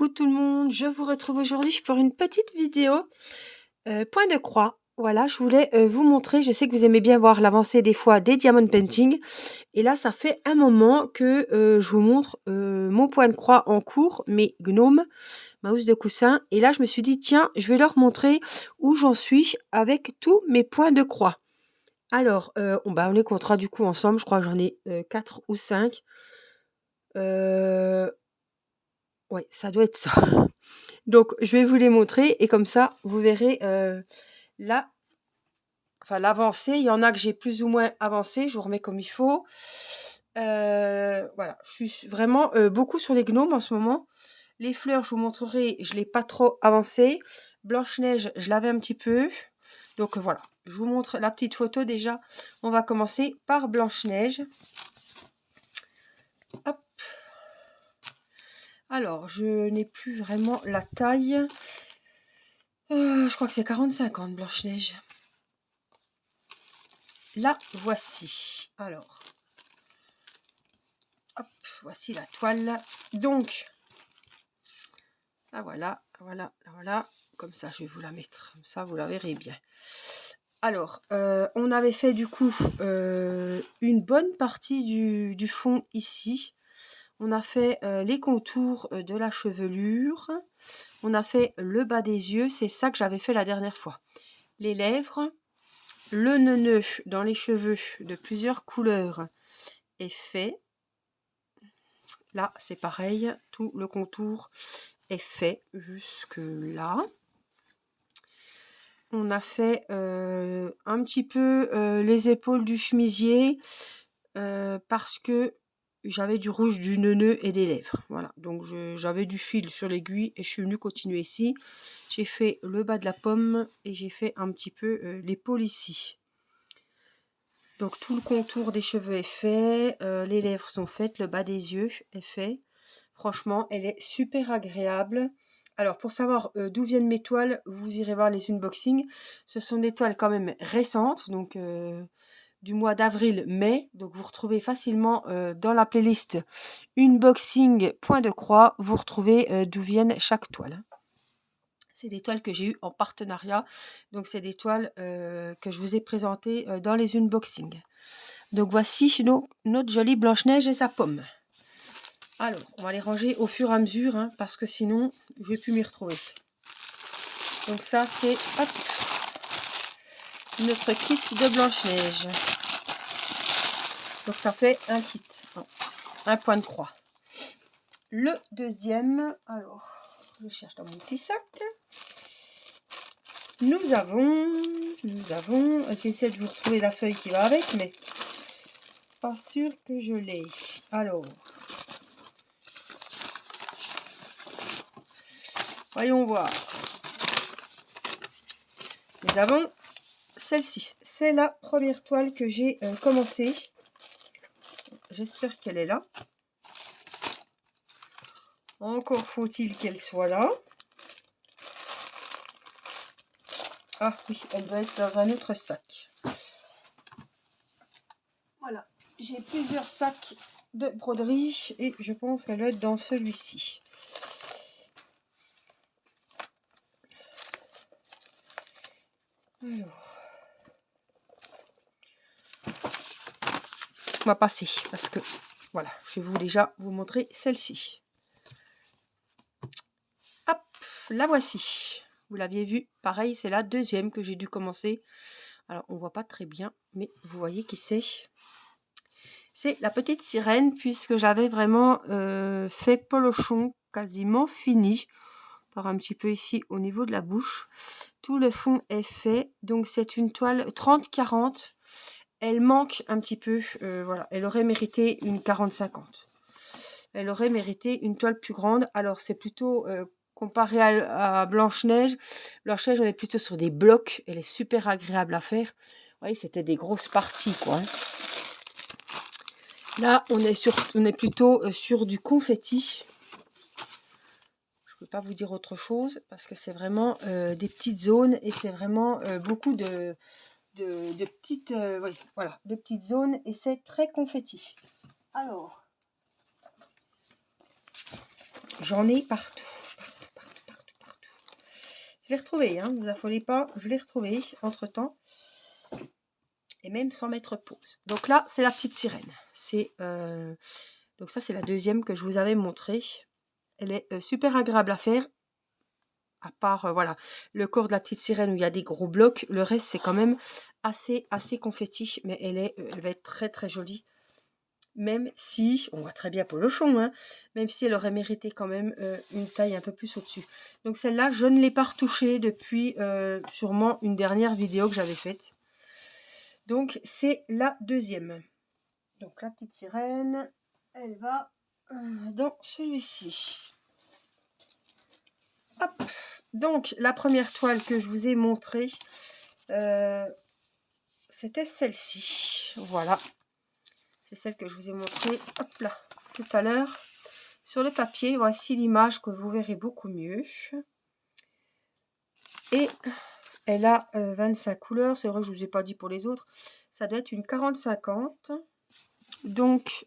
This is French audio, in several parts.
Coucou tout le monde, je vous retrouve aujourd'hui pour une petite vidéo point de croix. Voilà, je voulais vous montrer, je sais que vous aimez bien voir l'avancée des fois des diamond painting. Et là, ça fait un moment que je vous montre mon point de croix en cours, mes gnomes, ma housse de coussin. Et là, je me suis dit, tiens, je vais leur montrer où j'en suis avec tous mes points de croix. Alors, on les comptera du coup ensemble, je crois que j'en ai 4 ou 5. Ouais, ça doit être ça. Donc, je vais vous les montrer et comme ça, vous verrez l'avancée. Il y en a que j'ai plus ou moins avancé. Je vous remets comme il faut. Voilà, je suis vraiment beaucoup sur les gnomes en ce moment. Les fleurs, je vous montrerai, je ne l'ai pas trop avancé. Blanche-Neige, je l'avais un petit peu. Donc voilà, je vous montre la petite photo déjà. On va commencer par Blanche-Neige. Hop. Alors, je n'ai plus vraiment la taille. Je crois que c'est 40-50 Blanche-Neige. La voici. Alors, hop, voici la toile. Donc, voilà. Comme ça, je vais vous la mettre. Comme ça, vous la verrez bien. Alors, on avait fait du coup une bonne partie du fond ici. On a fait les contours de la chevelure. On a fait le bas des yeux. C'est ça que j'avais fait la dernière fois. Les lèvres. Le nœud dans les cheveux de plusieurs couleurs est fait. Là, c'est pareil. Tout le contour est fait jusque là. On a fait un petit peu les épaules du chemisier parce que j'avais du rouge, du nœud et des lèvres. Voilà, donc j'avais du fil sur l'aiguille et je suis venue continuer ici. J'ai fait le bas de la pomme et j'ai fait un petit peu l'épaule ici. Donc tout le contour des cheveux est fait, les lèvres sont faites, le bas des yeux est fait. Franchement, elle est super agréable. Alors pour savoir d'où viennent mes toiles, vous irez voir les unboxings. Ce sont des toiles quand même récentes, donc du mois d'avril-mai. Donc vous retrouvez facilement dans la playlist unboxing point de croix, vous retrouvez d'où viennent chaque toile. C'est des toiles que j'ai eues en partenariat. Donc, c'est des toiles que je vous ai présentées dans les unboxings. Donc, voici notre jolie Blanche-Neige et sa pomme. Alors, on va les ranger au fur et à mesure, hein, parce que sinon, je ne vais plus m'y retrouver. Donc, ça, c'est notre kit de Blanche-Neige. Donc, ça fait un kit. Un point de croix. Le deuxième, alors, je cherche dans mon petit sac. Nous avons, j'essaie de vous retrouver la feuille qui va avec, mais pas sûr que je l'ai. Alors, voyons voir. Nous avons celle-ci. C'est la première toile que j'ai commencée. J'espère qu'elle est là. Encore faut-il qu'elle soit là. Ah oui, elle doit être dans un autre sac. Voilà, j'ai plusieurs sacs de broderie et je pense qu'elle doit être dans celui-ci. Alors, on va passer parce que voilà, je vais déjà vous montrer celle-ci. Hop, la voici. Vous l'aviez vu, pareil, c'est la deuxième que j'ai dû commencer. Alors, on voit pas très bien, mais vous voyez qui c'est. C'est la petite sirène, puisque j'avais vraiment fait polochon quasiment fini. Par un petit peu ici au niveau de la bouche. Tout le fond est fait. Donc, c'est une toile 30-40. Elle manque un petit peu. Voilà, elle aurait mérité une 40-50. Elle aurait mérité une toile plus grande. Alors, c'est plutôt... comparé à Blanche-Neige, Blanche-Neige, on est plutôt sur des blocs. Elle est super agréable à faire. Vous voyez, c'était des grosses parties, quoi. Hein. Là, on est plutôt sur du confetti. Je ne peux pas vous dire autre chose parce que c'est vraiment des petites zones et c'est vraiment beaucoup de petites, oui, voilà, de petites zones et c'est très confetti. Alors, j'en ai partout. l'ai retrouvé, hein, ne vous affolez pas, je l'ai retrouvé entre-temps. Et même sans mettre pause. Donc là, c'est la petite sirène. Donc ça, c'est la deuxième que je vous avais montrée. Elle est super agréable à faire. À part, voilà, le corps de la petite sirène où il y a des gros blocs. Le reste, c'est quand même assez confetti. Mais elle va être très, très jolie. Même si, on voit très bien Polochon, hein, même si elle aurait mérité quand même une taille un peu plus au-dessus. Donc celle-là, je ne l'ai pas retouchée depuis sûrement une dernière vidéo que j'avais faite. Donc c'est la deuxième. Donc la petite sirène, elle va dans celui-ci. Hop. Donc la première toile que je vous ai montrée, c'était celle-ci. Voilà. C'est celle que je vous ai montrée, hop là, tout à l'heure. Sur le papier, voici l'image que vous verrez beaucoup mieux. Et elle a 25 couleurs. C'est vrai que je ne vous ai pas dit pour les autres. Ça doit être une 40-50. Donc,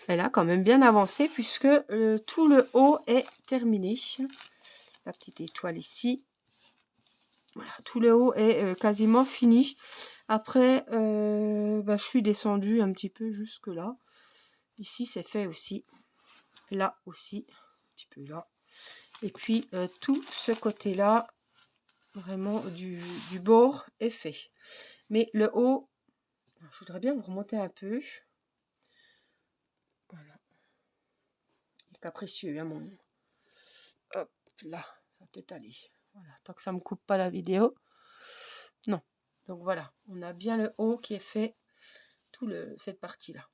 elle a quand même bien avancé puisque tout le haut est terminé. La petite étoile ici. Voilà, tout le haut est quasiment fini. Après, je suis descendue un petit peu jusque là. Ici, c'est fait aussi. Là aussi, un petit peu là. Et puis, tout ce côté-là, vraiment du bord est fait. Mais le haut, je voudrais bien vous remonter un peu. Voilà. Il est capricieux, hein, mon... Hop, là, ça va peut-être aller. Voilà, tant que ça ne me coupe pas la vidéo. Non. Donc voilà, on a bien le haut qui est fait, cette partie-là.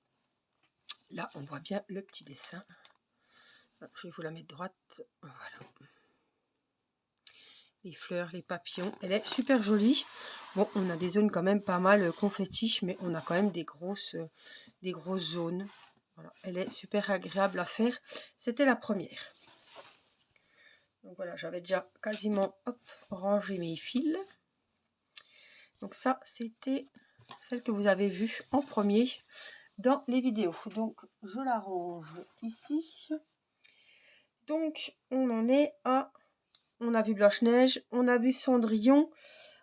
Là, on voit bien le petit dessin. Je vais vous la mettre droite. Voilà. Les fleurs, les papillons. Elle est super jolie. Bon, on a des zones quand même pas mal confetti, mais on a quand même des grosses zones. Voilà. Elle est super agréable à faire. C'était la première. Donc voilà, j'avais déjà quasiment rangé mes fils. Donc ça, c'était celle que vous avez vue en premier dans les vidéos. Donc je la range ici. Donc on en est à... On a vu Blanche-Neige, on a vu Cendrillon,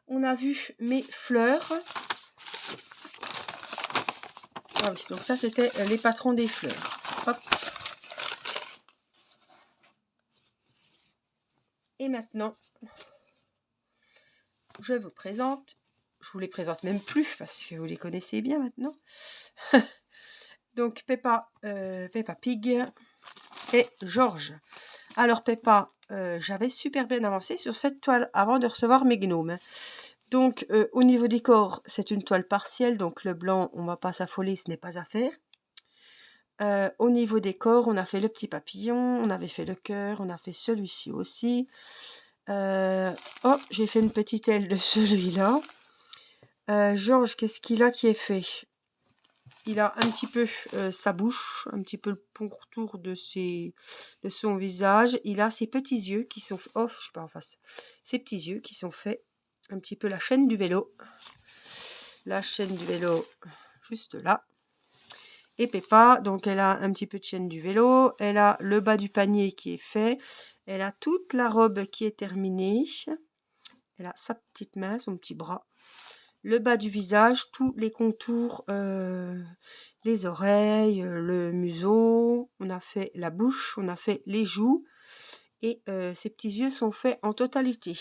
on a vu mes fleurs. Ah oui, donc ça c'était les patrons des fleurs. Hop. Et maintenant, je vous présente, je vous les présente même plus parce que vous les connaissez bien maintenant. Donc Peppa Pig et Georges. Alors Peppa, j'avais super bien avancé sur cette toile avant de recevoir mes gnomes. Donc au niveau des corps, c'est une toile partielle, donc le blanc, on ne va pas s'affoler, ce n'est pas à faire. Au niveau des corps, on a fait le petit papillon, on avait fait le cœur, on a fait celui-ci aussi. Oh, j'ai fait une petite aile de celui-là. Georges, qu'est-ce qu'il a qui est fait? Il a un petit peu sa bouche, un petit peu le contour de son visage. Il a ses petits yeux qui sont... Oh, je suis pas en face. Ses petits yeux qui sont faits un petit peu la chaîne du vélo. La chaîne du vélo, juste là. Et Peppa, donc elle a un petit peu de chaîne du vélo. Elle a le bas du panier qui est fait. Elle a toute la robe qui est terminée. Elle a sa petite main, son petit bras. Le bas du visage, tous les contours, les oreilles, le museau. On a fait la bouche, on a fait les joues. Et ces petits yeux sont faits en totalité.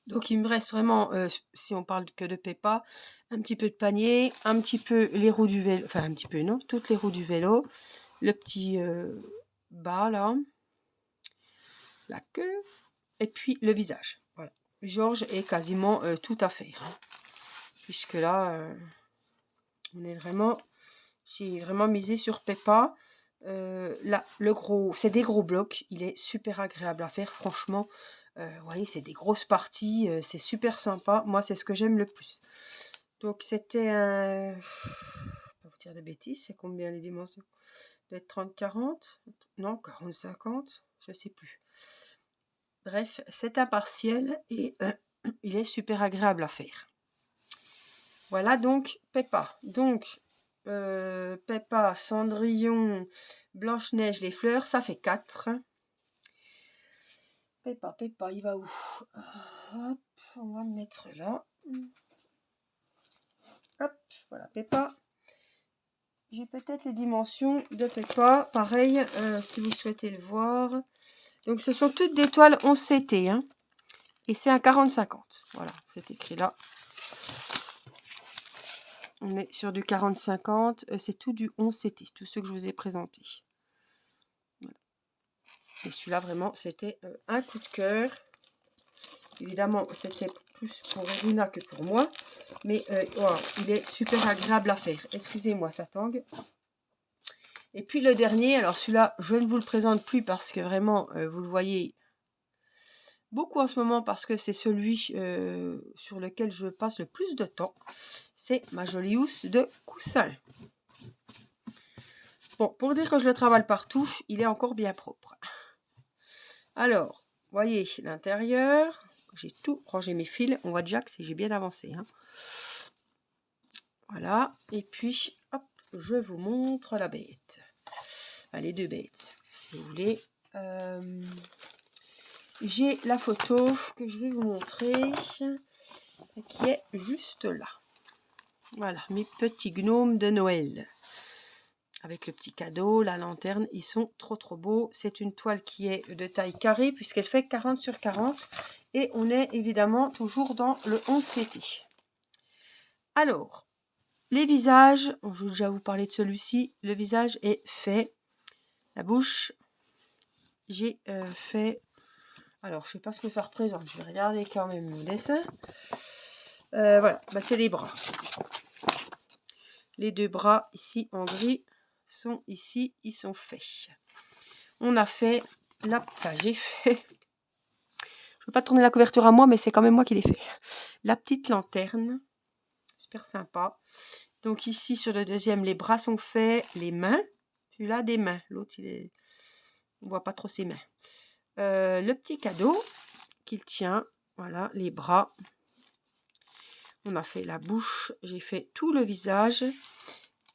Donc il me reste vraiment, si on parle que de Peppa, un petit peu de panier, un petit peu les roues du vélo, enfin un petit peu non, toutes les roues du vélo, le petit bas là, la queue, et puis le visage. Voilà. Georges est quasiment tout à faire. Hein. Puisque là, on est vraiment, j'ai vraiment misé sur Peppa. Là, le gros, c'est des gros blocs, il est super agréable à faire, franchement. Vous voyez, c'est des grosses parties, c'est super sympa. Moi, c'est ce que j'aime le plus. Donc, c'était un... Je ne vais pas vous dire de bêtises, c'est combien les dimensions? Ça doit être 30-40? Non, 40-50? Je ne sais plus. Bref, c'est un partiel et il est super agréable à faire. Voilà donc Peppa. Donc, Peppa, Cendrillon, Blanche-Neige, les fleurs, ça fait 4. Peppa, il va où? Hop, on va le mettre là. Hop, voilà, Peppa. J'ai peut-être les dimensions de Peppa, pareil, si vous souhaitez le voir. Donc, ce sont toutes des toiles 11 CT, hein, et c'est un 40-50. Voilà, c'est écrit là. On est sur du 40-50, c'est tout du 11 CT, tous ceux que je vous ai présentés. Voilà. Et celui-là, vraiment, c'était un coup de cœur. Évidemment, c'était plus pour Irina que pour moi. Mais wow, il est super agréable à faire. Excusez-moi, ça tangue. Et puis le dernier, alors celui-là, je ne vous le présente plus parce que vraiment, vous le voyez beaucoup en ce moment parce que c'est celui sur lequel je passe le plus de temps. C'est ma jolie housse de coussin. Bon, pour dire que je le travaille partout, il est encore bien propre. Alors, voyez l'intérieur. J'ai tout rangé mes fils. On voit déjà que j'ai bien avancé. Hein. Voilà. Et puis, hop, je vous montre la bête. Enfin, les deux bêtes, si vous voulez. J'ai la photo que je vais vous montrer qui est juste là. Voilà, mes petits gnomes de Noël. Avec le petit cadeau, la lanterne, ils sont trop beaux. C'est une toile qui est de taille carrée puisqu'elle fait 40 sur 40. Et on est évidemment toujours dans le 11 CT. Alors, les visages, je vais déjà vous parler de celui-ci. Le visage est fait. La bouche, j'ai fait... Alors, je ne sais pas ce que ça représente. Je vais regarder quand même mon dessin. Voilà, bah, c'est les bras. Les deux bras ici en gris sont ici, ils sont faits. On a fait la... Enfin, j'ai fait... Je ne veux pas tourner la couverture à moi, mais c'est quand même moi qui l'ai fait. La petite lanterne. Super sympa. Donc ici, sur le deuxième, les bras sont faits. Les mains. Celui-là, des mains. L'autre, il est... on ne voit pas trop ses mains. Le petit cadeau qu'il tient. Voilà, les bras. On a fait la bouche. J'ai fait tout le visage.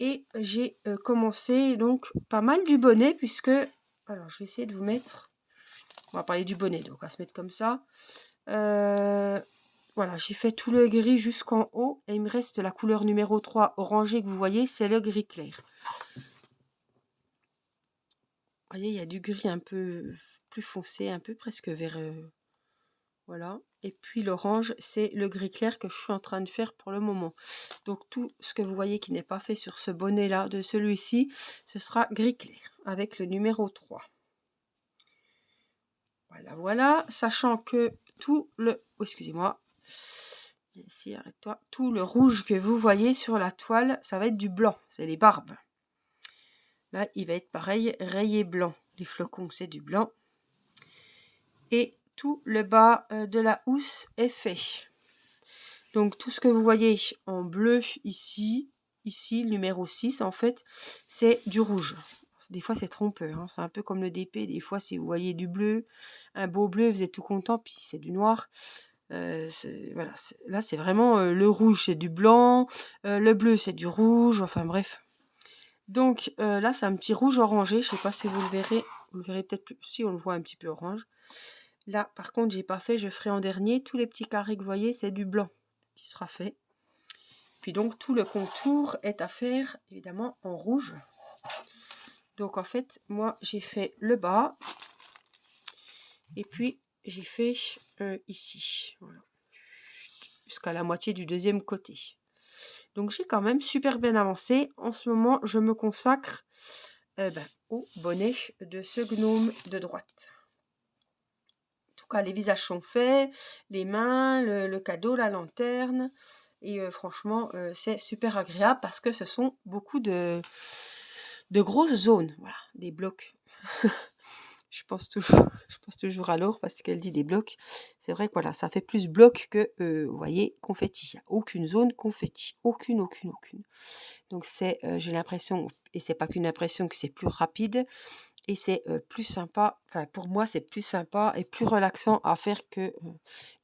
Et j'ai commencé donc pas mal du bonnet puisque... Alors, je vais essayer de vous mettre... On va parler du bonnet, donc on va se mettre comme ça. Voilà, j'ai fait tout le gris jusqu'en haut. Et il me reste la couleur numéro 3 orangé que vous voyez, c'est le gris clair. Vous voyez, il y a du gris un peu plus foncé, un peu presque vert. Voilà. Et puis l'orange, c'est le gris clair que je suis en train de faire pour le moment. Donc tout ce que vous voyez qui n'est pas fait sur ce bonnet-là, de celui-ci, ce sera gris clair avec le numéro 3. Voilà, voilà. Sachant que tout le... Oh, excusez-moi. Ici, arrête-toi. Tout le rouge que vous voyez sur la toile, ça va être du blanc. C'est les barbes. Là, il va être pareil, rayé blanc. Les flocons, c'est du blanc. Et tout le bas de la housse est fait. Donc, tout ce que vous voyez en bleu ici, le numéro 6, en fait, c'est du rouge. Des fois, c'est trompeur. Hein. C'est un peu comme le DP. Des fois, si vous voyez du bleu, un beau bleu, vous êtes tout content, puis c'est du noir. Voilà, là, c'est vraiment le rouge, c'est du blanc. Le bleu, c'est du rouge. Enfin, bref. Donc, là, c'est un petit rouge orangé. Je ne sais pas si vous le verrez. Vous le verrez peut-être plus. Si, on le voit un petit peu orange. Là, par contre, j'ai pas fait. Je ferai en dernier. Tous les petits carrés que vous voyez, c'est du blanc qui sera fait. Puis donc, tout le contour est à faire, évidemment, en rouge. Donc, en fait, moi, j'ai fait le bas. Et puis, j'ai fait ici. Voilà. Jusqu'à la moitié du deuxième côté. Donc, j'ai quand même super bien avancé. En ce moment, je me consacre au bonnet de ce gnome de droite. En tout cas, les visages sont faits, les mains, le cadeau, la lanterne. Et franchement, c'est super agréable parce que ce sont beaucoup de grosses zones. Voilà, des blocs. Je pense toujours à Laure parce qu'elle dit des blocs. C'est vrai que voilà, ça fait plus bloc que, vous voyez, confetti. Il n'y a aucune zone confetti. Aucune. Donc c'est, j'ai l'impression, et c'est pas qu'une impression, que c'est plus rapide. Et c'est plus sympa, enfin pour moi c'est plus sympa et plus relaxant à faire que,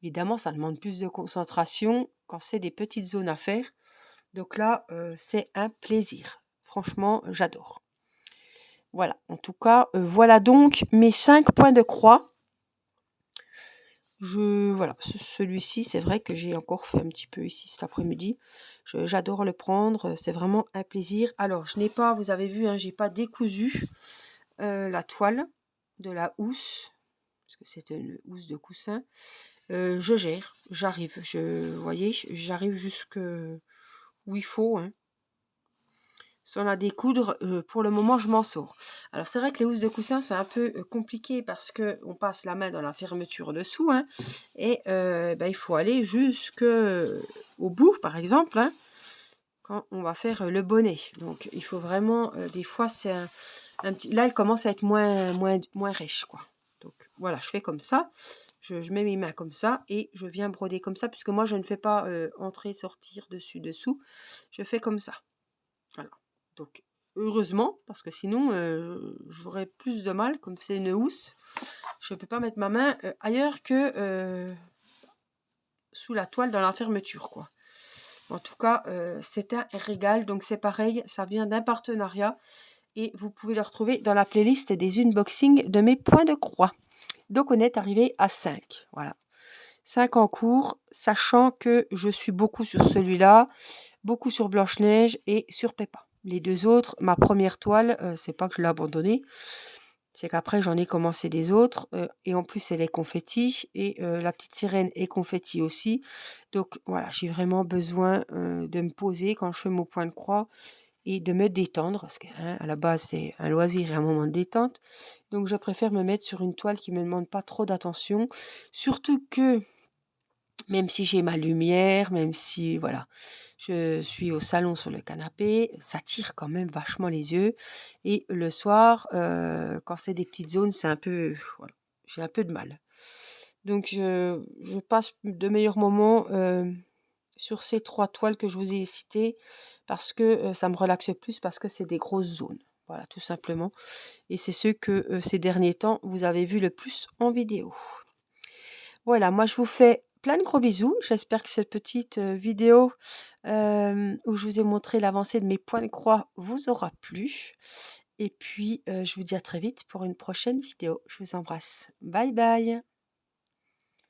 évidemment ça demande plus de concentration quand c'est des petites zones à faire. Donc là c'est un plaisir, franchement j'adore. Voilà, en tout cas voilà donc mes 5 points de croix. Voilà, celui-ci, c'est vrai que j'ai encore fait un petit peu ici cet après-midi. J'adore le prendre, c'est vraiment un plaisir. Alors, je n'ai pas, vous avez vu, hein, j'ai pas décousu la toile de la housse, parce que c'était une housse de coussin. Je gère, j'arrive, vous voyez, j'arrive jusque où il faut, hein. Sans la découdre, pour le moment, je m'en sors. Alors, c'est vrai que les housses de coussin, c'est un peu compliqué parce que on passe la main dans la fermeture dessous, hein, et il faut aller jusque au bout, par exemple, hein, quand on va faire le bonnet. Donc, il faut vraiment, des fois, c'est un petit... Là, elle commence à être moins riche, quoi. Donc, voilà, je fais comme ça. Je mets mes mains comme ça et je viens broder comme ça, puisque moi, je ne fais pas entrer, sortir, dessus, dessous. Je fais comme ça. Voilà. Donc, heureusement, parce que sinon, j'aurais plus de mal, comme c'est une housse. Je ne peux pas mettre ma main ailleurs que sous la toile dans la fermeture, quoi. En tout cas, c'est un régal. Donc, c'est pareil, ça vient d'un partenariat. Et vous pouvez le retrouver dans la playlist des unboxings de mes points de croix. Donc, on est arrivé à 5. Voilà. 5 en cours, sachant que je suis beaucoup sur celui-là, beaucoup sur Blanche-Neige et sur Peppa. Les deux autres, ma première toile, c'est pas que je l'ai abandonnée, c'est qu'après j'en ai commencé des autres, et en plus elle est confetti et la petite sirène est confetti aussi. Donc voilà, j'ai vraiment besoin de me poser quand je fais mon point de croix et de me détendre, parce que hein, à la base c'est un loisir et un moment de détente. Donc je préfère me mettre sur une toile qui me demande pas trop d'attention, surtout que même si j'ai ma lumière, même si voilà, je suis au salon sur le canapé, ça tire quand même vachement les yeux. Et le soir, quand c'est des petites zones, c'est un peu, voilà, j'ai un peu de mal. Donc je passe de meilleurs moments sur ces 3 toiles que je vous ai citées parce que ça me relaxe plus parce que c'est des grosses zones. Voilà, tout simplement. Et c'est ceux que ces derniers temps, vous avez vu le plus en vidéo. Voilà, moi je vous fais plein de gros bisous. J'espère que cette petite vidéo où je vous ai montré l'avancée de mes points de croix vous aura plu. Et puis, je vous dis à très vite pour une prochaine vidéo. Je vous embrasse. Bye bye.